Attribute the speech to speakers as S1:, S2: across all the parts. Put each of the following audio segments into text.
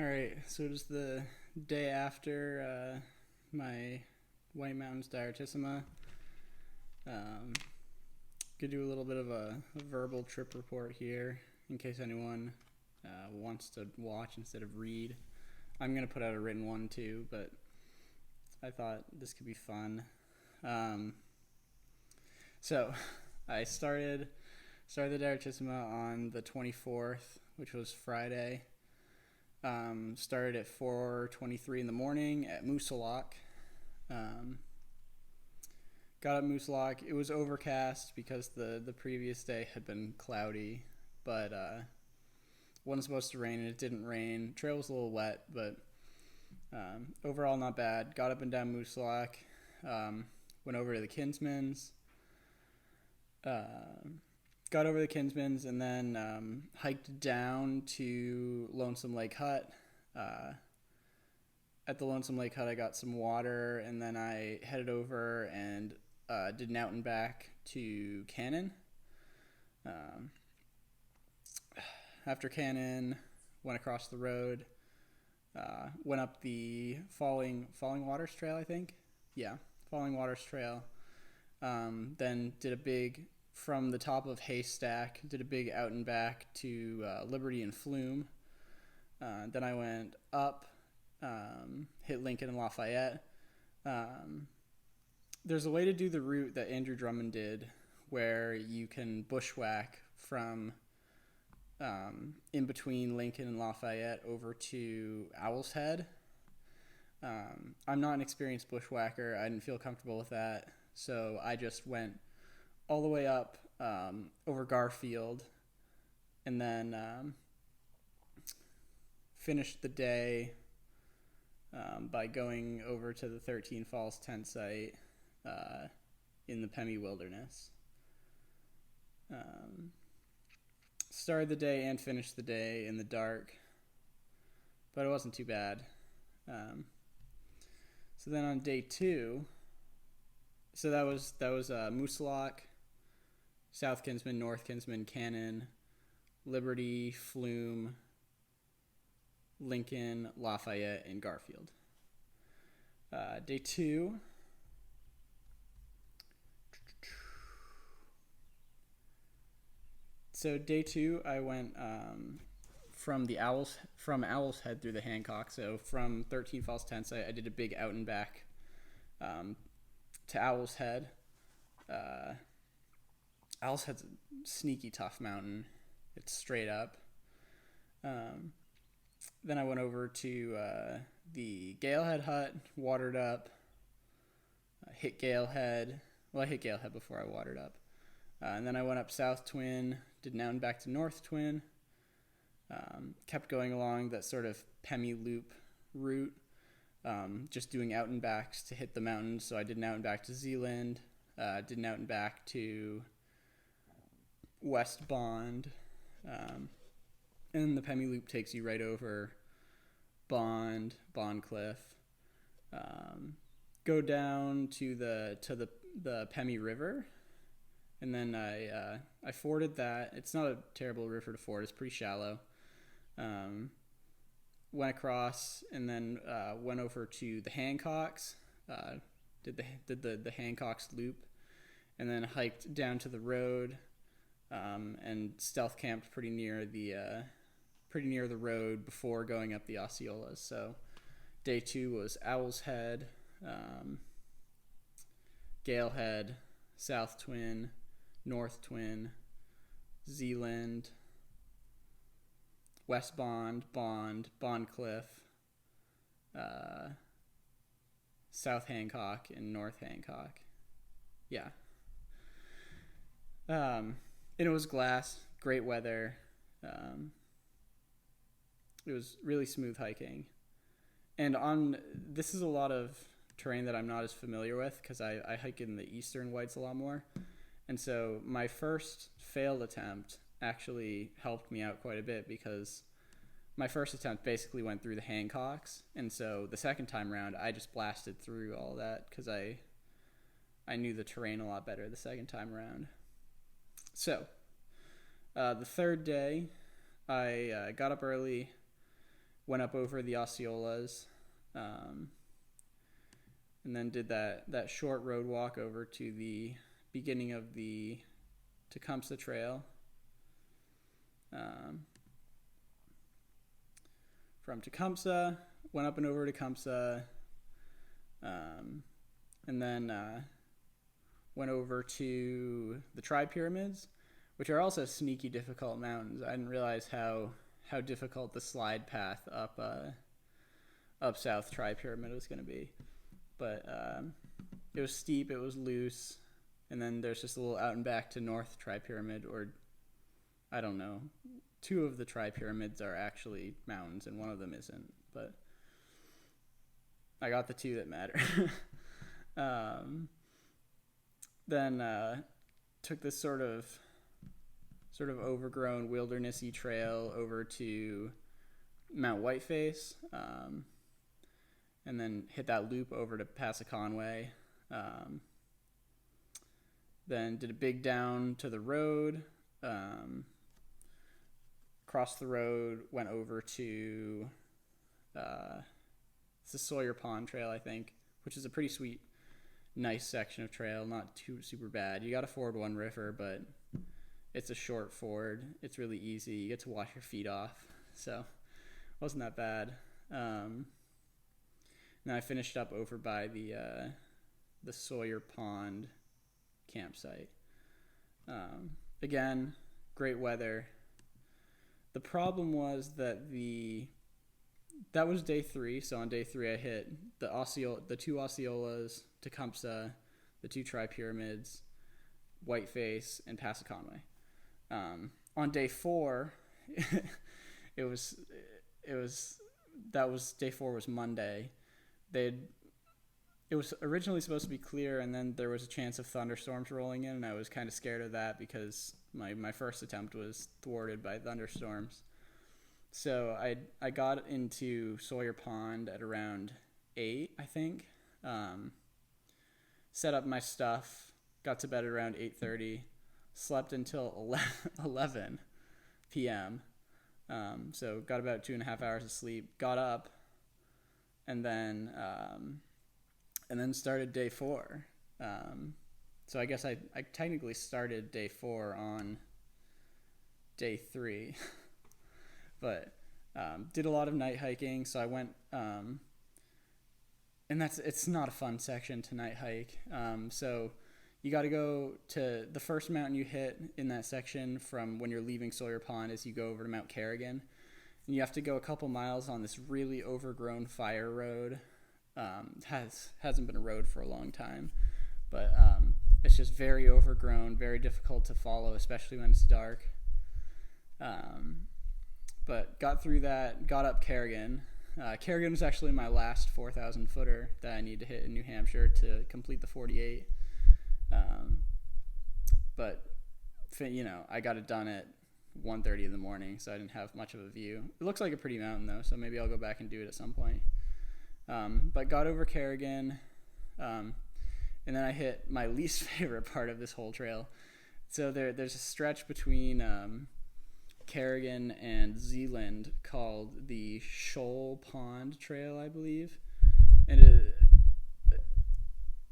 S1: All right, so it is the day after my White Mountains Direttissima. Um, Could do a little bit of a verbal trip report here in case anyone wants to watch instead of read. I'm gonna put out a written one too, but I thought this could be fun. Um, so I started the Direttissima on the 24th, which was Friday. Started at 4:23 in the morning at Moose Lock. Um, Got up Moose Lock. It was overcast because the previous day had been cloudy, but wasn't supposed to rain, and it didn't rain. Trail was a little wet, but overall not bad. Got up and down Moose Lock. Went over to the Kinsman's. Got over the Kinsman's and then hiked down to Lonesome Lake Hut. At the Lonesome Lake Hut, I got some water, and then I headed over and did an out and back to Cannon. After Cannon, went across the road, went up the Falling Waters Trail, I think. Yeah, Falling Waters Trail. Then did a big, from the top of Haystack, did a big out and back to Liberty and Flume. Then I went up, hit Lincoln and Lafayette. There's a way to do the route that Andrew Drummond did where you can bushwhack from in between Lincoln and Lafayette over to Owl's Head. I'm not an experienced bushwhacker. I didn't feel comfortable with that, so I just went all the way up over Garfield, and then finished the day by going over to the 13 Falls tent site in the Pemi wilderness. Started the day and finished the day in the dark, but it wasn't too bad. So then on day two, so that was Moose Lock, South Kinsman, North Kinsman, Cannon, Liberty, Flume, Lincoln, Lafayette, and Garfield. Day two. So day two, I went from Owl's Head through the Hancock. So from 13 Falls Tent Site, I did a big out and back to Owl's Head. Owl's Head's a sneaky tough mountain. It's straight up. Then I went over to the Galehead Hut, watered up, hit Galehead. Well, I hit Galehead before I watered up. And then I went up South Twin, did an out and back to North Twin. Kept going along that sort of Pemi Loop route, just doing out and backs to hit the mountains. So I did an out and back to Zealand, did an out and back to West Bond, and the Pemi Loop takes you right over Bond Cliff. Go down to the Pemi River, and then I forded that. It's not a terrible river to ford. It's pretty shallow. Went across and then went over to the Hancocks. Did the Hancocks loop, and then hiked down to the road, and stealth camped pretty near the road before going up the Osceolas. So day two was Owl's Head, Galehead, South Twin, North Twin, Zealand, West Bond Cliff, South Hancock, and North Hancock. Yeah. And it was glass, great weather. It was really smooth hiking. And this is a lot of terrain that I'm not as familiar with because I hike in the Eastern Whites a lot more. And so my first failed attempt actually helped me out quite a bit because my first attempt basically went through the Hancocks. And so the second time around, I just blasted through all that because I knew the terrain a lot better the second time around. So the third day, I got up early, went up over the Osceolas, and then did that short road walk over to the beginning of the Tecumseh Trail. From Tecumseh, went up and over Tecumseh, and then went over to the Tri-Pyramids, which are also sneaky difficult mountains. I didn't realize how difficult the slide path up South Tri-Pyramid was going to be. But it was steep, it was loose, and then there's just a little out and back to North Tri-Pyramid, or I don't know. 2 of the Tri-Pyramids are actually mountains, and one of them isn't. But I got the 2 that matter. Then took this sort of overgrown wildernessy trail over to Mount Whiteface, and then hit that loop over to Passaconaway. Then did a big down to the road, crossed the road, went over to it's the Sawyer Pond Trail, I think, which is a pretty sweet, nice section of trail, not too super bad. You got to ford one river, but it's a short ford. It's really easy. You get to wash your feet off, so it wasn't that bad. Then I finished up over by the Sawyer Pond campsite. Again, great weather. The problem was that that was day 3. So on day 3, I hit the 2 Osceolas, Tecumseh, the 2 Tri-Pyramids, Whiteface, and Passaconaway. On day 4, day 4 was Monday. It was originally supposed to be clear, and then there was a chance of thunderstorms rolling in, and I was kind of scared of that because my first attempt was thwarted by thunderstorms. So I got into Sawyer Pond at around 8, I think. Set up my stuff, got to bed at around 8:30, slept until 11 p.m. So got about 2.5 hours of sleep, got up, and then started day 4. So I guess I technically started day 4 on day 3, but did a lot of night hiking. So I went, and it's not a fun section to night hike. So you got to go to the first mountain you hit in that section from when you're leaving Sawyer Pond is you go over to Mount Carrigan, and you have to go a couple miles on this really overgrown fire road. Hasn't been a road for a long time, but it's just very overgrown, very difficult to follow, especially when it's dark. But got through that, got up Carrigan. Carrigan was actually my last 4,000 footer that I need to hit in New Hampshire to complete the 48. But I got it done at 1:30 in the morning, so I didn't have much of a view. It looks like a pretty mountain though, so maybe I'll go back and do it at some point. But got over Carrigan, and then I hit my least favorite part of this whole trail. So there's a stretch between Carrigan and Zealand called the Shoal Pond Trail, I believe, and it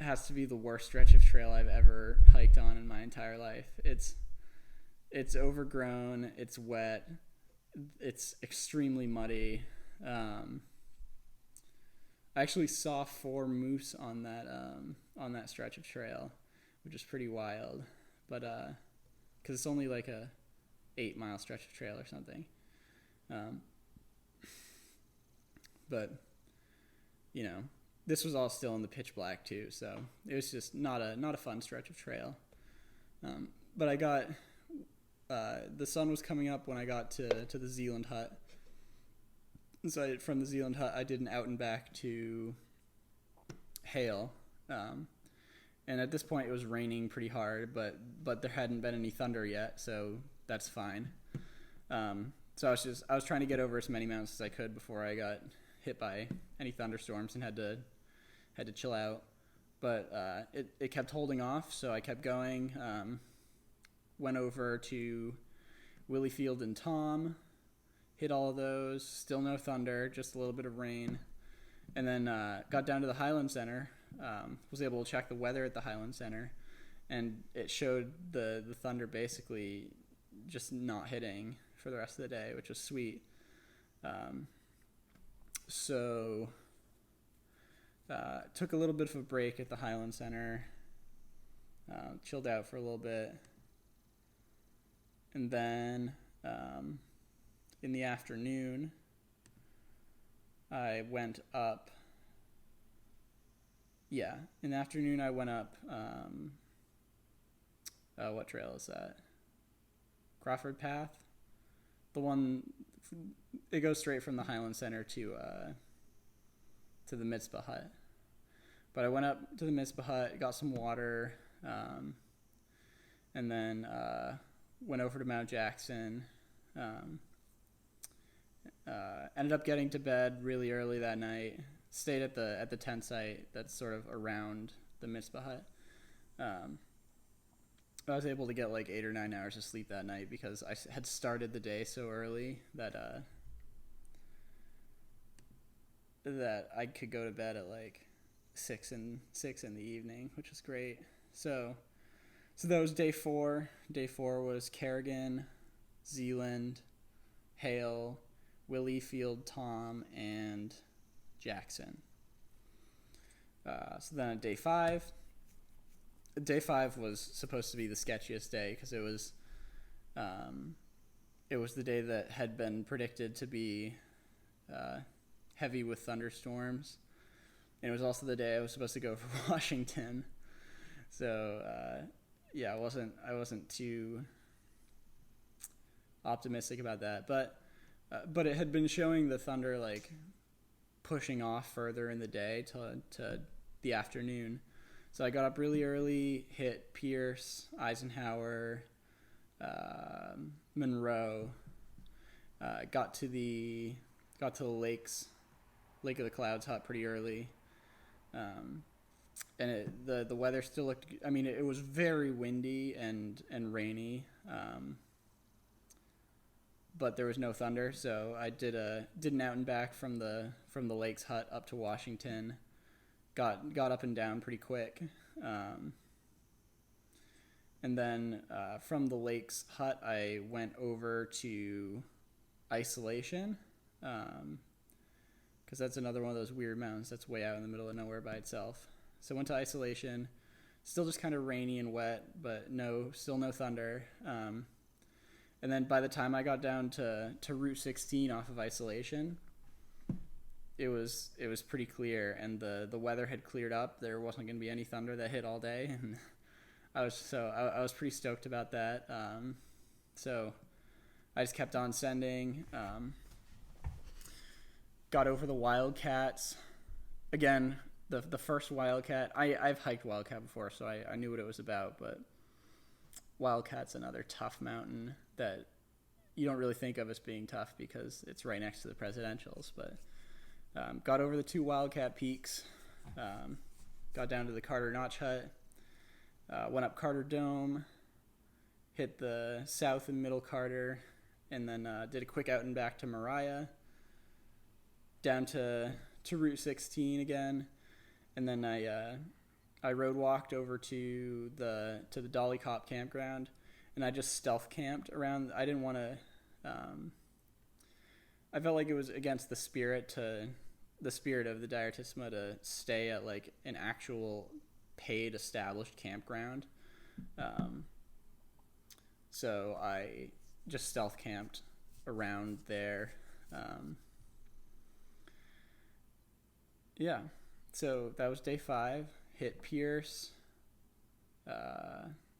S1: has to be the worst stretch of trail I've ever hiked on in my entire life. It's overgrown, it's wet, it's extremely muddy. I actually saw 4 moose on that stretch of trail, which is pretty wild. But because it's only like a 8-mile stretch of trail or something. But this was all still in the pitch black too, so it was just not a fun stretch of trail. But I got the sun was coming up when I got to the Zealand hut. So from the Zealand hut, I did an out and back to Hale, and at this point it was raining pretty hard, but there hadn't been any thunder yet, so that's fine. So I was trying to get over as many mountains as I could before I got hit by any thunderstorms and had to chill out. But it kept holding off, so I kept going. Went over to Willie Field and Tom, hit all of those. Still no thunder, just a little bit of rain. And then got down to the Highland Center. Was able to check the weather at the Highland Center, and it showed the thunder basically just not hitting for the rest of the day, which was sweet. So took a little bit of a break at the Highland Center, chilled out for a little bit, and then in the afternoon I went up. Yeah, in the afternoon I went up. What trail is that? Crawford Path, the one. It goes straight from the Highland Center to the Mitzvah Hut. But I went up to the Mitzvah Hut, got some water, and then went over to Mount Jackson. Ended up getting to bed really early that night. Stayed at the tent site that's sort of around the Mitzvah Hut. I was able to get like 8 or 9 hours of sleep that night because I had started the day so early that I could go to bed at like 6 in the evening, which was great. So that was day 4. Day 4 was Carrigan, Zealand, Hale, Willie, Field, Tom, and Jackson. So then on day 5 was supposed to be the sketchiest day because it was the day that had been predicted to be heavy with thunderstorms, and it was also the day I was supposed to go for Washington. So I wasn't too optimistic about that, but it had been showing the thunder like pushing off further in the day to the afternoon. So I got up really early, hit Pierce, Eisenhower, Monroe, got to the Lake of the Clouds hut pretty early, and the weather still looked. I mean, it was very windy and rainy, but there was no thunder. So I did an out and back from the Lake's hut up to Washington. Got up and down pretty quick, and then from the Lake's hut I went over to Isolation, because that's another one of those weird mountains that's way out in the middle of nowhere by itself. So went to Isolation, still just kind of rainy and wet, but still no thunder. And then by the time I got down to Route 16 off of Isolation, it was pretty clear, and the weather had cleared up. There wasn't going to be any thunder that hit all day, and I was pretty stoked about that. So I just kept on sending. Got over the Wildcats. Again, the first Wildcat. I've hiked Wildcat before, so I knew what it was about, but Wildcat's another tough mountain that you don't really think of as being tough because it's right next to the presidentials, but got over the 2 Wildcat peaks, got down to the Carter Notch Hut, went up Carter Dome, hit the South and Middle Carter, and then did a quick out and back to Mariah, down to Route 16 again, and then I road walked over to the Dolly Cop campground, and I just stealth camped around. I didn't want to. I felt like it was against the spirit of the Direttissima to stay at like an actual paid established campground. So I just stealth camped around there. So that was day 5. Hit Pierce,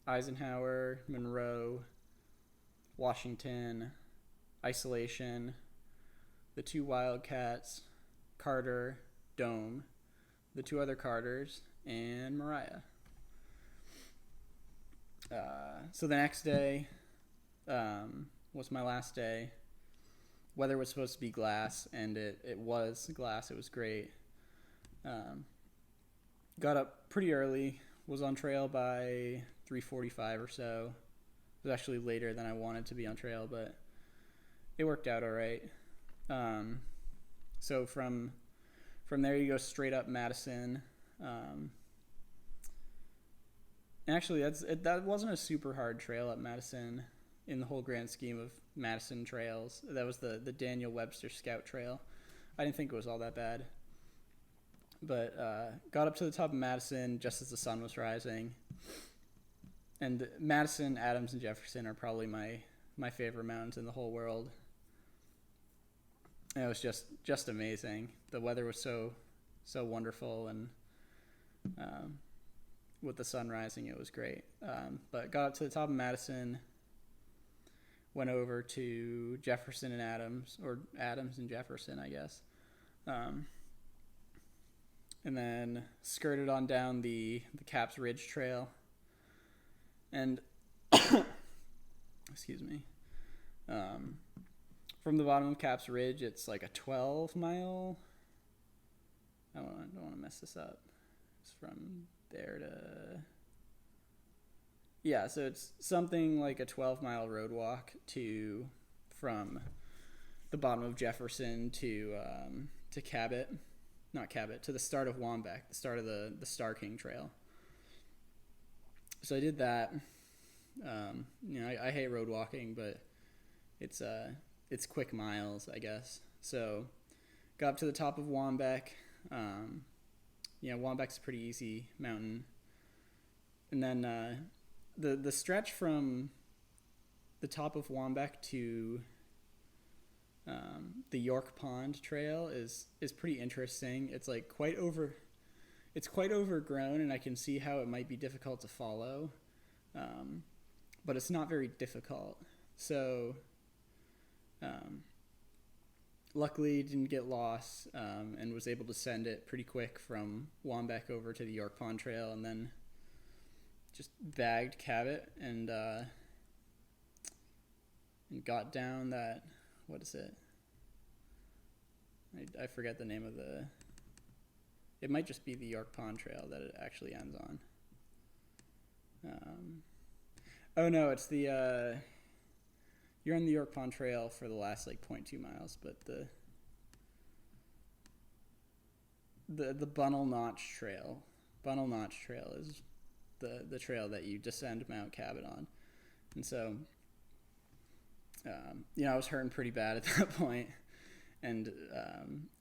S1: Eisenhower, Monroe, Washington, Isolation, the 2 Wildcats, Carter, Dome, the 2 other Carters, and Mariah. So the next day was my last day. Weather was supposed to be glass, and it was glass. It was great. Got up pretty early, was on trail by 3:45 or so. It was actually later than I wanted to be on trail, but it worked out all right. So from there you go straight up Madison. Actually, that wasn't a super hard trail up Madison in the whole grand scheme of Madison trails. That was the Daniel Webster Scout Trail. I didn't think it was all that bad. But got up to the top of Madison just as the sun was rising. And Madison, Adams, and Jefferson are probably my favorite mountains in the whole world. And it was just amazing. The weather was so wonderful, and with the sun rising, it was great. But got up to the top of Madison, went over to Jefferson and Adams, or Adams and Jefferson, I guess. And then skirted on down the Caps Ridge Trail. And, excuse me, from the bottom of Caps Ridge, it's like a 12-mile, I don't want to mess this up. It's from there to, yeah, so it's something like a 12-mile road walk from the bottom of Jefferson to Cabot. Not Cabot, to the start of Wambeck, the start of the Star King Trail. So I did that. I hate road walking, but it's quick miles, I guess. So got up to the top of Wambeck. Wambeck's a pretty easy mountain. And then the stretch from the top of Wambeck to the York Pond Trail is pretty interesting. It's like quite overgrown, and I can see how it might be difficult to follow, but it's not very difficult. So luckily didn't get lost, and was able to send it pretty quick from Wambeck over to the York Pond Trail, and then just bagged Cabot and got down that, what is it? I forget the name of it might just be the York Pond Trail that it actually ends on. Oh no, it's you're on the York Pond Trail for the last like 0.2 miles, but the Bunnell Notch Trail is the trail that you descend Mount Cabot on. And so I was hurting pretty bad at that point, and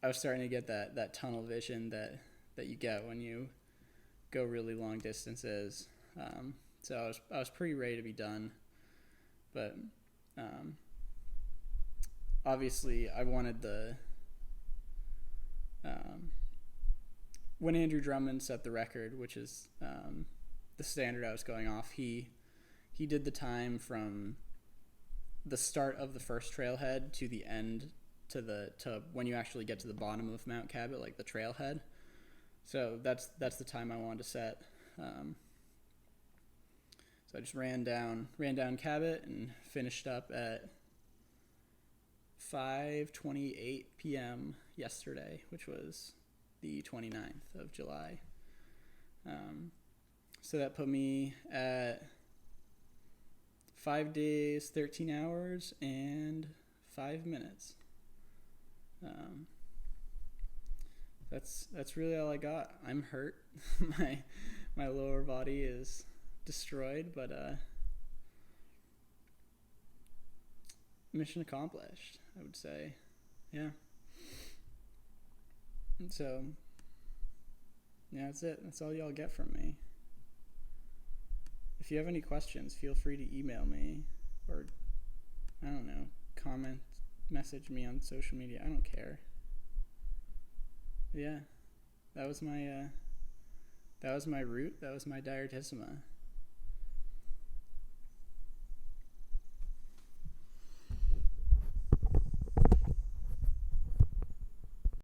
S1: I was starting to get that tunnel vision that you get when you go really long distances. So I was pretty ready to be done, but obviously I wanted when Andrew Drummond set the record, which is the standard I was going off, he did the time from the start of the first trailhead to the end to when you actually get to the bottom of Mount Cabot, like the trailhead. So that's the time I wanted to set. So I just ran down Cabot and finished up at 5:28 p.m. yesterday, which was the 29th of July. So that put me at 5 days, 13 hours, and 5 minutes. That's really all I got. I'm hurt. my lower body is destroyed, but mission accomplished, I would say. Yeah. And so, yeah, that's it. That's all y'all get from me. If you have any questions, feel free to email me, or, I don't know, comment, message me on social media. I don't care. Yeah, that was my route. That was my Direttissima.